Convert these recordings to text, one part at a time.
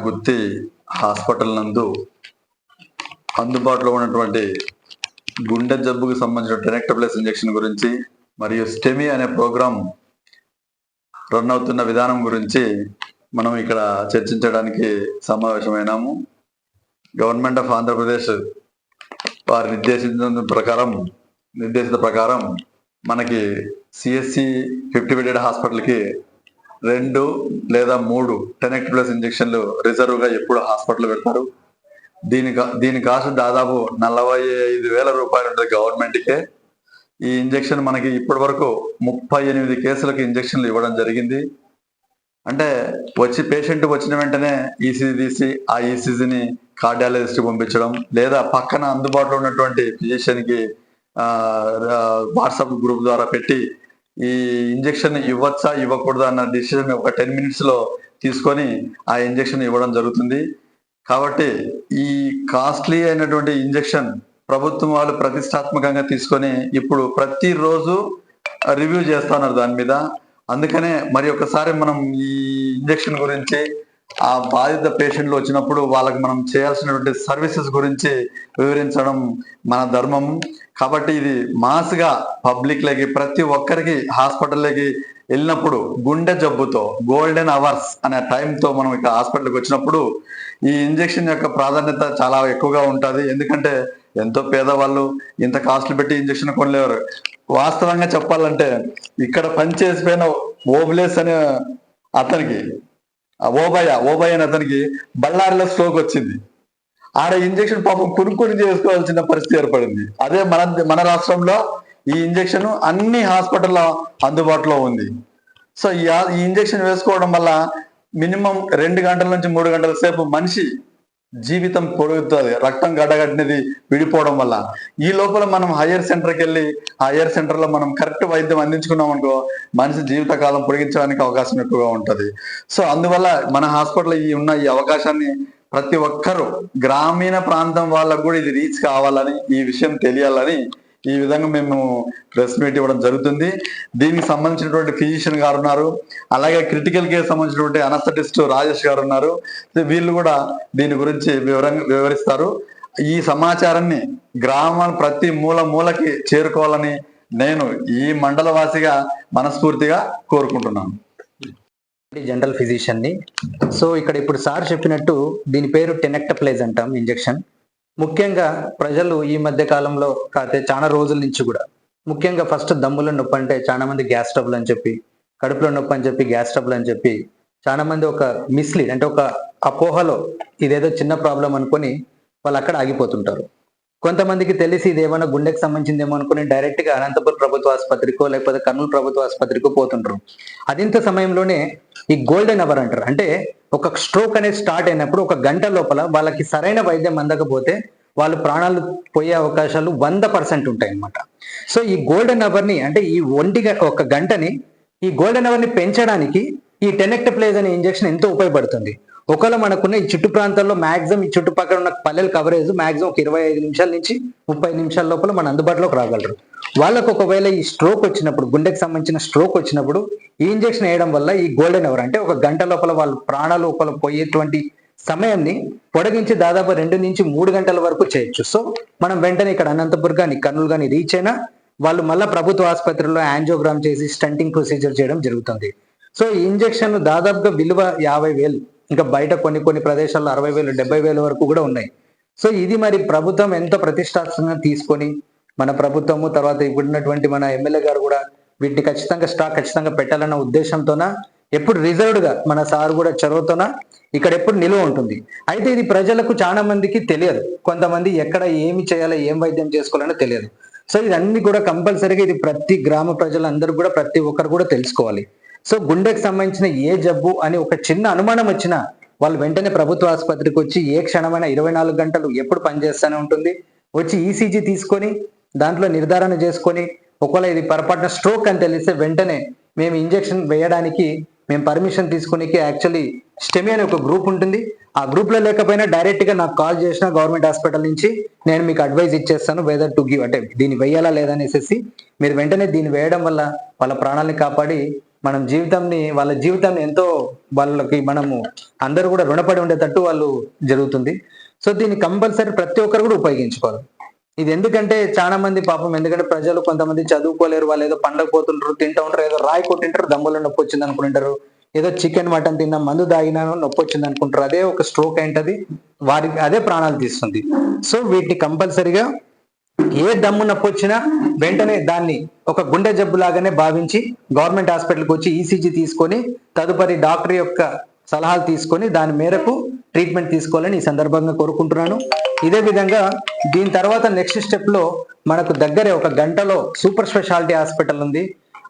గుత్తి hospital నందు అందుబాటులో ఉన్నటువంటి గుండె జబ్బుకు సంబంధించిన టెనెక్టప్లస్ ఇంజెక్షన్ గురించి మరియు స్టెమీ అనే ప్రోగ్రాం రన్ అవుతున్న విధానం గురించి మనం ఇక్కడ చర్చించడానికి సమావేశమైనాము. గవర్నమెంట్ ఆఫ్ ఆంధ్రప్రదేశ్ వారి నిర్దేశిత ప్రకారం మనకి సిఎస్సి 50 బెడెడ్ హాస్పిటల్కి 2 లేదా 3 టెనెక్టప్లస్ ఇంజెక్షన్లు రిజర్వ్గా ఎప్పుడు హాస్పిటల్ పెడతారు. దీని కాస్ట్ దాదాపు 45,000 రూపాయలు ఉంటుంది గవర్నమెంట్కే. ఈ ఇంజెక్షన్ మనకి ఇప్పటి వరకు 38 కేసులకు ఇంజెక్షన్లు ఇవ్వడం జరిగింది. అంటే పేషెంట్ వచ్చిన వెంటనే ఈసీజీ తీసి ఆ ఈసీజీని కార్డియాలజిస్ట్ పంపించడం, లేదా పక్కన అందుబాటులో ఉన్నటువంటి ఫిజిషియన్కి వాట్సాప్ గ్రూప్ ద్వారా పెట్టి ఈ ఇంజెక్షన్ ఇవ్వచ్చా ఇవ్వకూడదా అన్న డిసిషన్ ఒక 10 minutes తీసుకొని ఆ ఇంజెక్షన్ ఇవ్వడం జరుగుతుంది. కాబట్టి ఈ కాస్ట్లీ అయినటువంటి ఇంజెక్షన్ ప్రభుత్వం వాళ్ళు ప్రతిష్టాత్మకంగా తీసుకొని ఇప్పుడు ప్రతిరోజు రివ్యూ చేస్తున్నారు దాని మీద. అందుకనే మరి ఒకసారి మనం ఈ ఇంజెక్షన్ గురించి, ఆ బాధిత పేషెంట్లు వచ్చినప్పుడు వాళ్ళకి మనం చేయాల్సినటువంటి సర్వీసెస్ గురించి వివరించడం మన ధర్మం. కాబట్టి ఇది మాస్గా పబ్లిక్లకి ప్రతి ఒక్కరికి హాస్పిటల్లోకి వెళ్ళినప్పుడు గుండె జబ్బుతో గోల్డెన్ అవర్స్ అనే టైంతో మనం ఇక్కడ హాస్పిటల్కి వచ్చినప్పుడు ఈ ఇంజెక్షన్ యొక్క ప్రాధాన్యత చాలా ఎక్కువగా ఉంటుంది. ఎందుకంటే ఎంతో పేదవాళ్ళు ఇంత కాస్ట్లు పెట్టి ఇంజెక్షన్ కొనలేరు. వాస్తవంగా చెప్పాలంటే ఇక్కడ పనిచేసిపోయిన ఓబ్లేస్ అనే అతనికి, ఓబయ్య అనే అతనికి బళ్ళారిలో స్ట్రోక్ వచ్చింది. ఆడ ఇంజెక్షన్ పాపం కొనుక్కొని చేసుకోవాల్సిన పరిస్థితి ఏర్పడింది. అదే మన రాష్ట్రంలో ఈ ఇంజెక్షన్ అన్ని హాస్పిటల్లో అందుబాటులో ఉంది. సో ఈ ఇంజెక్షన్ వేసుకోవడం వల్ల మినిమం 2 గంటల నుంచి 3 గంటల సేపు మనిషి జీవితం పొడుగుతుంది, రక్తం గడ్డగట్టినది విడిపోవడం వల్ల. ఈ లోపల మనం హయ్యర్ సెంటర్కి వెళ్ళి హయ్యర్ సెంటర్లో మనం కరెక్ట్ వైద్యం అందించుకున్నాం అనుకో మనిషి జీవితకాలం పొడిగించడానికి అవకాశం ఎక్కువగా ఉంటుంది. సో అందువల్ల మన హాస్పిటల్ ఈ అవకాశాన్ని ప్రతి ఒక్కరూ, గ్రామీణ ప్రాంతం వాళ్ళకు కూడా ఇది రీచ్ కావాలని, ఈ విషయం తెలియాలని ఈ విధంగా మేము ప్రెస్ మీట్ ఇవ్వడం జరుగుతుంది. దీనికి సంబంధించినటువంటి ఫిజిషియన్ గారు ఉన్నారు, అలాగే క్రిటికల్ కేర్ సంబంధించినటువంటి అనస్థెటిస్ట్ రాజేష్ గారు ఉన్నారు. వీళ్ళు కూడా దీని గురించి వివరిస్తారు. ఈ సమాచారాన్ని గ్రామం ప్రతి మూలకి చేరుకోవాలని నేను ఈ మండల వాసిగా మనస్ఫూర్తిగా కోరుకుంటున్నాను. జనరల్ ఫిజిషియన్ని. సో ఇక్కడ ఇప్పుడు సార్ చెప్పినట్టు దీని పేరు టెనెక్టప్లస్ అంటాం ఇంజెక్షన్. ముఖ్యంగా ప్రజలు ఈ మధ్య కాలంలో కాకపోతే చాలా రోజుల నుంచి కూడా ముఖ్యంగా ఫస్ట్ దమ్ముల నొప్పి అంటే చాలా మంది గ్యాస్ ట్రబుల్ అని చెప్పి, కడుపులో నొప్పి అని చెప్పి గ్యాస్ ట్రబుల్ అని చెప్పి చాలా మంది ఒక మిస్లీడ్ అంటే ఒక అపోహలో ఇదేదో చిన్న ప్రాబ్లం అనుకొని వాళ్ళు అక్కడ ఆగిపోతుంటారు. కొంతమందికి తెలిసి ఇది ఏమైనా గుండెకి సంబంధించిందేమో అనుకుని డైరెక్ట్ గా అనంతపురం ప్రభుత్వ ఆసుపత్రికో లేకపోతే కర్నూలు ప్రభుత్వ ఆసుపత్రికో పోతుంటారు. అదింత సమయంలోనే ఈ గోల్డెన్ అవర్ అంటారు. అంటే ఒక స్ట్రోక్ అనేది స్టార్ట్ అయినప్పుడు 1 గంట లోపల వాళ్ళకి సరైన వైద్యం అందకపోతే వాళ్ళు ప్రాణాలు పోయే అవకాశాలు 100% ఉంటాయి అన్నమాట. సో ఈ గోల్డెన్ అవర్ ని అంటే ఈ 1 గంటని ఈ గోల్డెన్ అవర్ ని పెంచడానికి ఈ టెనెక్టప్లస్ అనే ఇంజెక్షన్ ఎంతో ఉపయోగపడుతుంది. ఒకవేళ మనకున్న ఈ చుట్టు ప్రాంతాల్లో మాక్సిమం ఈ చుట్టుపక్కల ఉన్న పల్లెల కవరేజ్ మాక్సిమం 25 నిమిషాల నుంచి 30 నిమిషాల లోపల మన అందుబాటులోకి రాగలరు. వాళ్ళకు ఒకవేళ ఈ స్ట్రోక్ వచ్చినప్పుడు, గుండెకి సంబంధించిన స్ట్రోక్ వచ్చినప్పుడు ఈ ఇంజెక్షన్ వేయడం వల్ల ఈ గోల్డెన్ అవర్ అంటే 1 గంట లోపల వాళ్ళ ప్రాణాలు లోపల పోయేటువంటి సమయాన్ని పొడిగించి దాదాపు 2 నుంచి 3 గంటల వరకు చేయొచ్చు. సో మనం వెంటనే ఇక్కడ అనంతపురం కానీ కర్నూలు కానీ రీచ్ అయినా వాళ్ళు మళ్ళీ ప్రభుత్వ ఆసుపత్రిలో యాంజియోగ్రామ్ చేసి స్టంటింగ్ ప్రొసీజర్ చేయడం జరుగుతుంది. సో ఈ ఇంజెక్షన్ దాదాపుగా విలువ 50,000, ఇంకా బయట కొన్ని ప్రదేశాల్లో 60,000, 70,000 వరకు కూడా ఉన్నాయి. సో ఇది మరి ప్రభుత్వం ఎంతో ప్రతిష్టాత్మకంగా తీసుకొని మన ప్రభుత్వము తర్వాత ఇప్పుడున్నటువంటి మన ఎమ్మెల్యే గారు కూడా వీటిని ఖచ్చితంగా పెట్టాలన్న ఉద్దేశంతోన ఎప్పుడు రిజర్వ్డ్ గా మన సార్ కూడా చొరవతోన ఇక్కడ ఎప్పుడు నిలువ ఉంటుంది. అయితే ఇది ప్రజలకు చాలా మందికి తెలియదు. కొంతమంది ఎక్కడ ఏమి చేయాలో, ఏం వైద్యం చేసుకోవాలనో తెలియదు. సో ఇదన్నీ కూడా కంపల్సరీగా ఇది ప్రతి గ్రామ ప్రజలందరూ కూడా ప్రతి ఒక్కరు కూడా తెలుసుకోవాలి. సో గుండెకి సంబంధించిన ఏ జబ్బు అని ఒక చిన్న అనుమానం వచ్చినా వాళ్ళు వెంటనే ప్రభుత్వ ఆసుపత్రికి వచ్చి ఏ క్షణమైనా 24 గంటలు ఎప్పుడు పనిచేస్తూనే ఉంటుంది. వచ్చి ఈసీజీ తీసుకొని దాంట్లో నిర్ధారణ చేసుకొని ఒకవేళ ఇది పొరపాటున స్ట్రోక్ అని తెలిస్తే వెంటనే మేము ఇంజెక్షన్ వేయడానికి మేము పర్మిషన్ తీసుకునేకి యాక్చువల్లీ స్టెమీ అనే ఒక గ్రూప్ ఉంటుంది. ఆ గ్రూప్ లో లేకపోయినా డైరెక్ట్ గా నాకు కాల్ చేసిన గవర్నమెంట్ హాస్పిటల్ నుంచి నేను మీకు అడ్వైజ్ ఇచ్చేస్తాను వెదర్ టు గివ్, అంటే దీన్ని వేయాలా లేదా అనేసి మీరు వెంటనే దీన్ని వేయడం వల్ల వాళ్ళ ప్రాణాలని కాపాడి మనం వాళ్ళ జీవితాన్ని ఎంతో వాళ్ళకి మనము అందరూ కూడా రుణపడి ఉండేటట్టు వాళ్ళు జరుగుతుంది. సో దీన్ని కంపల్సరీ ప్రతి ఒక్కరు కూడా ఉపయోగించుకోవాలి. ఇది ఎందుకంటే చాలా మంది పాపం, ఎందుకంటే ప్రజలు కొంతమంది చదువుకోలేరు, వాళ్ళు ఏదో పండగ పోతుంటారు, తింటూ ఉంటారు, ఏదో రాయి కొట్టింటారు, దమ్ములో నొప్పి వచ్చింది అనుకుంటారు, ఏదో చికెన్ మటన్ తిన్నా, మందు తాగినాను నొప్పి వచ్చింది అనుకుంటారు. అదే ఒక స్ట్రోక్ ఏంటది, వారికి అదే ప్రాణాలు తీస్తుంది. సో వీటిని కంపల్సరిగా ఏ దమ్ము నొప్పి వచ్చినా వెంటనే దాన్ని ఒక గుండె జబ్బు లాగానే భావించి గవర్నమెంట్ హాస్పిటల్కి వచ్చి ఈసీజీ తీసుకొని తదుపరి డాక్టర్ యొక్క సలహాలు తీసుకొని దాని మేరకు ట్రీట్మెంట్ తీసుకోవాలని ఈ సందర్భంగా కోరుకుంటున్నాను. ఇదే విధంగా దీని తర్వాత నెక్స్ట్ స్టెప్ లో మనకు దగ్గరే ఒక గంటలో సూపర్ స్పెషాలిటీ హాస్పిటల్ ఉంది.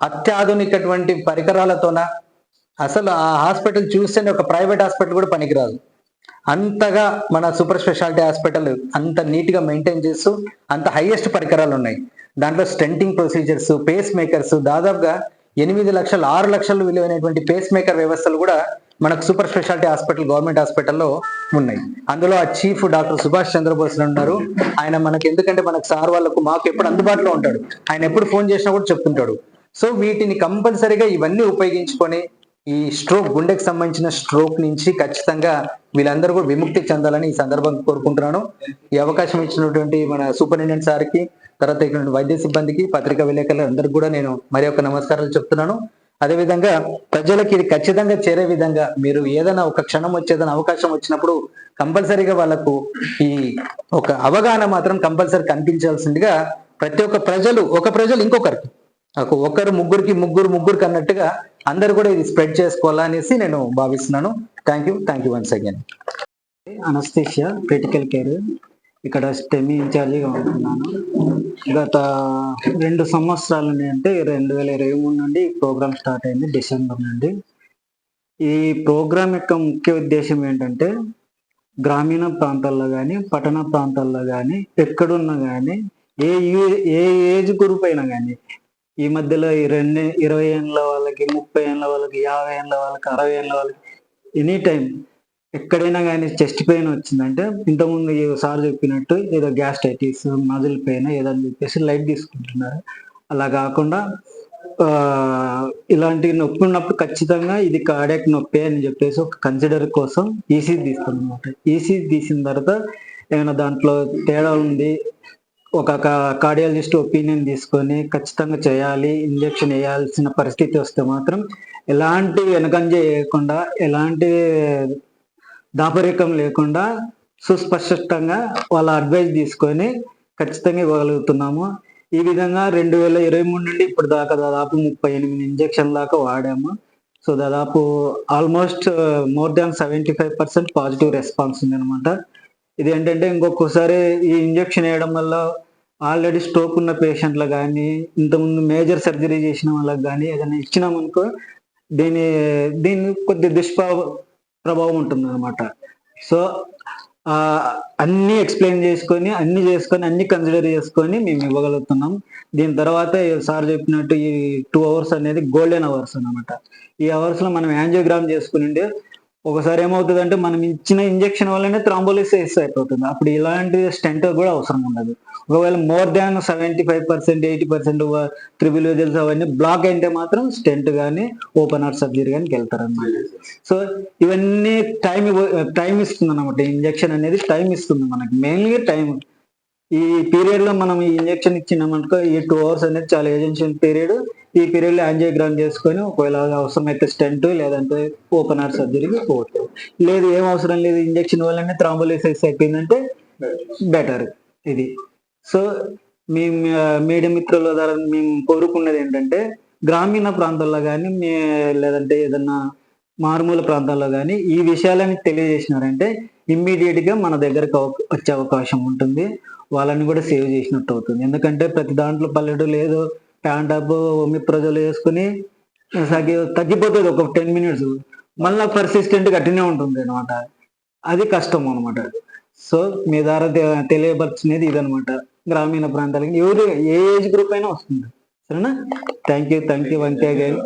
అత్యాధునికటువంటి పరికరాలతోన అసలు ఆ హాస్పిటల్ చూస్తేనే ఒక ప్రైవేట్ హాస్పిటల్ కూడా పనికిరాదు, అంతగా మన సూపర్ స్పెషాలిటీ హాస్పిటల్ అంత నీట్ గా మెయింటైన్ చేస్తూ అంత హైయెస్ట్ పరికరాలు ఉన్నాయి. దాంట్లో స్టెంటింగ్ ప్రొసీజర్స్, పేస్ మేకర్స్, దాదాపుగా 8 లక్షలు 6 లక్షలు విలువైనటువంటి పేస్ మేకర్ వ్యవస్థలు కూడా మనకు సూపర్ స్పెషాలిటీ హాస్పిటల్, గవర్నమెంట్ హాస్పిటల్లో ఉన్నాయి. అందులో ఆ చీఫ్ డాక్టర్ సుభాష్ చంద్రబోస్ ఉన్నారు. ఆయన మనకి ఎందుకంటే మనకు సార్ వాళ్ళకు మాకు ఎప్పుడు అందుబాటులో ఉంటాడు, ఆయన ఎప్పుడు ఫోన్ చేసినా కూడా చెప్తుంటాడు. సో వీటిని కంపల్సరీగా ఇవన్నీ ఉపయోగించుకొని ఈ స్ట్రోక్, గుండెకి సంబంధించిన స్ట్రోక్ నుంచి ఖచ్చితంగా వీళ్ళందరూ కూడా విముక్తి చెందాలని ఈ సందర్భంగా కోరుకుంటున్నాను. ఈ అవకాశం ఇచ్చినటువంటి మన సూపరింటెండెంట్ సార్కి, తర్వాత ఇక్కడ వైద్య సిబ్బందికి, పత్రికా విలేకరులు అందరికి కూడా నేను మరి ఒక నమస్కారాలు చెప్తున్నాను. అదేవిధంగా ప్రజలకి ఇది ఖచ్చితంగా చేరే విధంగా మీరు ఏదైనా ఒక క్షణం వచ్చేదైనా అవకాశం వచ్చినప్పుడు కంపల్సరీగా వాళ్ళకు ఈ ఒక అవగాహన మాత్రం కంపల్సరీ కనిపించాల్సిందిగా ప్రతి ఒక్క ప్రజలు ఇంకొకరికి ఒకరు ముగ్గురికి అన్నట్టుగా అందరు కూడా ఇది స్ప్రెడ్ చేసుకోవాలనేసి నేను భావిస్తున్నాను. Thank you once again. Anaesthesia critical care ఇక్కడ స్టెమీ ఇన్ఛార్జిగా ఉంటున్నాను. గత 2 సంవత్సరాల నుండి, అంటే 2023 నుండి ఈ ప్రోగ్రామ్ స్టార్ట్ అయింది, డిసెంబర్ నుండి. ఈ ప్రోగ్రామ్ యొక్క ముఖ్య ఉద్దేశం ఏంటంటే గ్రామీణ ప్రాంతాల్లో కానీ పట్టణ ప్రాంతాల్లో కానీ ఎక్కడున్నా కానీ ఏ ఏజ్ గ్రూప్ అయినా కానీ, ఈ మధ్యలో 20 ఏళ్ళ వాళ్ళకి, 30 ఏళ్ళ వాళ్ళకి, 50 ఏళ్ళ వాళ్ళకి, 60 ఏళ్ళ వాళ్ళకి, ఎనీ టైం ఎక్కడైనా కానీ చెస్ట్ పెయిన్ వచ్చిందంటే, ఇంతకుముందు సార్ చెప్పినట్టు ఏదో గ్యాస్ట్రైటిస్, మజిల్ పెయిన్ ఏదని చెప్పేసి లైట్ తీసుకుంటున్నారు. అలా కాకుండా ఇలాంటి నొప్పి ఉన్నప్పుడు ఖచ్చితంగా ఇది కార్డియాక్ నొప్పి అని చెప్పేసి ఒక కన్సిడర్ కోసం ఈసీజీ తీస్తాం అనమాట. ఈసీజీ తీసిన తర్వాత ఏమైనా దాంట్లో తేడా ఉంది, ఒక కార్డియాలజిస్ట్ ఒపీనియన్ తీసుకొని ఖచ్చితంగా చేయాలి, ఇంజెక్షన్ వేయాల్సిన పరిస్థితి వస్తే మాత్రం ఎలాంటి వెనకంజ వేయకుండా, ఎలాంటి దాపరికం లేకుండా సుస్పష్టంగా వాళ్ళ అడ్వైజ్ తీసుకొని ఖచ్చితంగా ఇవ్వగలుగుతున్నాము. ఈ విధంగా 2023 నుండి ఇప్పుడు దాకా దాదాపు 38 ఇంజెక్షన్ దాకా వాడాము. సో దాదాపు almost more than 75% positive response ఉంది అనమాట. ఇది ఏంటంటే ఇంకొకసారి ఈ ఇంజెక్షన్ వేయడం వల్ల ఆల్రెడీ స్ట్రోక్ ఉన్న పేషెంట్లు కానీ, ఇంతకుముందు మేజర్ సర్జరీ చేసిన వాళ్ళకి కానీ ఏదైనా ఇచ్చినామనుకో దీని కొద్ది ప్రభావం ఉంటుంది అనమాట. సో అన్ని ఎక్స్ప్లెయిన్ చేసుకొని అన్ని కన్సిడర్ చేసుకొని మేము ఇవ్వగలుగుతున్నాం. దీని తర్వాత సార్ చెప్పినట్టు ఈ 2 అవర్స్ అనేది గోల్డెన్ అవర్స్ అనమాట. ఈ అవర్స్ లో మనం యాంజియోగ్రామ్ చేసుకుని ఒకసారి ఏమవుతుందంటే మనం ఇచ్చిన ఇంజెక్షన్ వల్లనే థ్రాంబోలిసిస్ అయిపోతుంది. అప్పుడు ఇలాంటి స్టెంట్ కూడా అవసరం ఉండదు. ఒకవేళ మోర్ దాన్ 75%, 80% త్రిబుల్ వెజల్స్ అవన్నీ బ్లాక్ అయితే మాత్రం స్టెంట్ కానీ ఓపెన్ హార్ట్ సర్జరీ కానీ వెళ్తారు అన్నమాట. సో ఇవన్నీ టైం ఇస్తుంది అనమాట. ఇంజెక్షన్ అనేది టైం ఇస్తుంది మనకి, మెయిన్గా టైం. ఈ పీరియడ్ లో మనం ఈ ఇంజెక్షన్ ఇచ్చినామనుకో, ఈ 2 అవర్స్ అనేది చాలా ఏజెన్షియల్ పీరియడ్. ఈ పీరియడ్ లో యాంజియోగ్రామ్ చేసుకొని ఒకవేళ అవసరమైతే స్టెంట్ లేదంటే ఓపెన్ హార్ట్ సర్జరీకి పోతాం. లేదు ఏం అవసరం లేదు, ఇంజెక్షన్ వల్లనే థ్రాంబోలిసిస్ అయిపోయిందంటే బెటర్ ఇది. సో మీ మీడియా మిత్రుల ద్వారా మేము కోరుకున్నది ఏంటంటే గ్రామీణ ప్రాంతాల్లో కానీ లేదంటే ఏదన్నా మారుమూల ప్రాంతాల్లో కానీ ఈ విషయాలని తెలియజేసినారంటే ఇమ్మీడియట్ గా మన దగ్గరకు వచ్చే అవకాశం ఉంటుంది. వాళ్ళని కూడా సేవ్ చేసినట్టు అవుతుంది. ఎందుకంటే ప్రతి దాంట్లో పల్లెటూరు ఏదో ప్యాంటాప్ ప్రజలు వేసుకుని తగ్గిపోతుంది ఒక 10 minutes, మళ్ళీ పర్సిస్టెంట్ అట్టినే ఉంటుంది అనమాట. అది కష్టం అనమాట. సో మీ ద్వారా తెలియపరిచినది ఇదనమాట. గ్రామీణ ప్రాంతాలకి ఎవరు ఏ ఏజ్ గ్రూప్ అయినా వస్తుంది. సరేనా? Thank you once again.